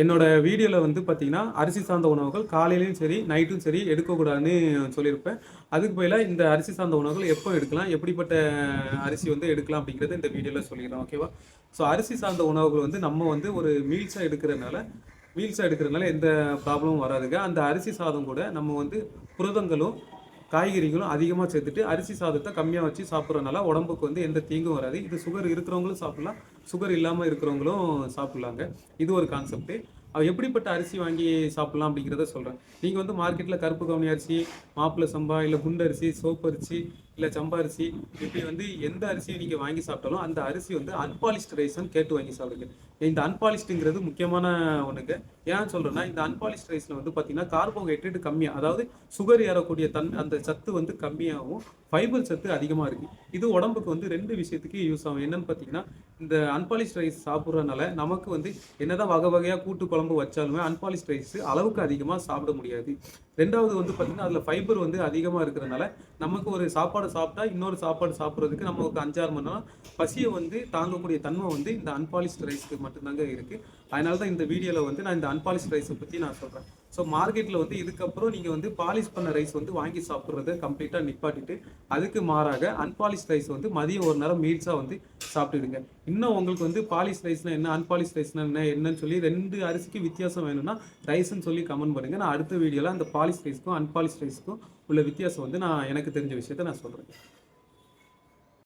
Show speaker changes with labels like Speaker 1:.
Speaker 1: என்னோட வீடியோவில் வந்து பார்த்தீங்கன்னா அரிசி சார்ந்த உணவுகள் காலையிலையும் சரி நைட்டும் சரி எடுக்கக்கூடாதுன்னு சொல்லியிருப்பேன். அதுக்கு பதிலாக இந்த அரிசி சார்ந்த உணவுகள் எப்போ எடுக்கலாம், எப்படிப்பட்ட அரிசி வந்து எடுக்கலாம் அப்படிங்கிறத இந்த வீடியோவில் சொல்லிடுறேன். ஓகேவா? ஸோ அரிசி சார்ந்த உணவுகள் வந்து நம்ம வந்து ஒரு மீல்ஸாக எடுக்கிறதுனால எந்த ப்ராப்ளமும் வராதுங்க. அந்த அரிசி சாதம் கூட நம்ம வந்து புரதங்களும் காய்கறிகளும் அதிகமாக சேர்த்துட்டு அரிசி சாதத்தை கம்மியாக வச்சு சாப்பிட்றதுனால உடம்புக்கு வந்து எந்த தீங்கும் வராது. இது சுகர் இருக்கிறவங்களும் சாப்பிட்லாம், சுகர் இல்லாமல் இருக்கிறவங்களும் சாப்பிட்லாங்க. இது ஒரு கான்செப்ட்டு. எப்படிப்பட்ட அரிசி வாங்கி சாப்பிட்லாம் அப்படிங்கிறத சொல்கிறேன். நீங்கள் வந்து மார்க்கெட்டில் கருப்பு கவுனி அரிசி, மாப்பிள்ளை சம்பா, இல்லை குண்டரிசி, சோப்பரிசி, இல்லை சம்பா அரிசி, இப்படி வந்து எந்த அரிசியை நீங்கள் வாங்கி சாப்பிட்டாலும் அந்த அரிசி வந்து அன்பாலிஷ்டு ரைஸ்ன்னு கேட்டு வாங்கி சாப்பிடுங்க. இந்த அன்பாலிஷ்டுங்கிறது முக்கியமான ஒன்றுங்க. ஏன் சொல்கிறேன்னா, இந்த அன்பாலிஷ்டு ரைஸில் வந்து பார்த்தீங்கன்னா கார்போஹைட்ரேட் கம்மியாக, அதாவது சுகர் ஏறக்கூடிய அந்த சத்து வந்து கம்மியாகவும் ஃபைபர் சத்து அதிகமாக இருக்குது. இது உடம்புக்கு வந்து 2 விஷயத்துக்கு யூஸ் ஆகும். என்னன்னு பார்த்தீங்கன்னா, இந்த அன்பாலிஷ்ட் ரைஸ் சாப்பிட்றதுனால நமக்கு வந்து என்னதான் வகை வகையாக கூட்டு குழம்பு வச்சாலுமே அன்பாலிஷ்ட் ரைஸ் அளவுக்கு அதிகமாக சாப்பிட முடியாது. 2வது வந்து பார்த்தீங்கன்னா, அதில் ஃபைபர் வந்து அதிகமாக இருக்கிறதுனால நமக்கு ஒரு சாப்பாடு சாப்பிட்டா இன்னொரு சாப்பாடு சாப்பிட்றதுக்கு நமக்கு 5-6 மணி நேரம் பசியை வந்து தாங்கக்கூடிய தன்மை வந்து இந்த அன்பாலிஷ்ட் ரைஸ்க்கு மட்டும்தாங்க இருக்குது. அதனால தான் இந்த வீடியோவில் வந்து நான் இந்த அன்பாலிஷ்ட் ரைஸை பற்றி நான் சொல்கிறேன். ஸோ மார்க்கெட்டில் வந்து இதுக்கப்புறம் நீங்கள் வந்து பாலிஷ் பண்ண ரைஸ் வந்து வாங்கி சாப்பிட்றத கம்ப்ளீட்டாக நிப்பாட்டிட்டு அதுக்கு மாறாக அன்பாலிஷ் ரைஸ் வந்து மதியம் ஒரு நேரம் மீல்ஸாக வந்து சாப்பிட்டுடுங்க. இன்னும் உங்களுக்கு வந்து பாலிஷ் ரைஸ்னால் என்ன, அன்பாலிஷ் ரைஸ்னால் என்னன்னு சொல்லி 2 அரிசிக்கு வித்தியாசம் வேணும்னா ரைஸ்ன்னு சொல்லி கமெண்ட் பண்ணுங்கள். நான் அடுத்த வீடியோவில் அந்த பாலிஷ் ரைஸ்க்கும் அன்பாலிஷ் ரைஸ்க்கும் உள்ள வித்தியாசம் வந்து நான் எனக்கு தெரிஞ்ச விஷயத்த நான் சொல்கிறேன்.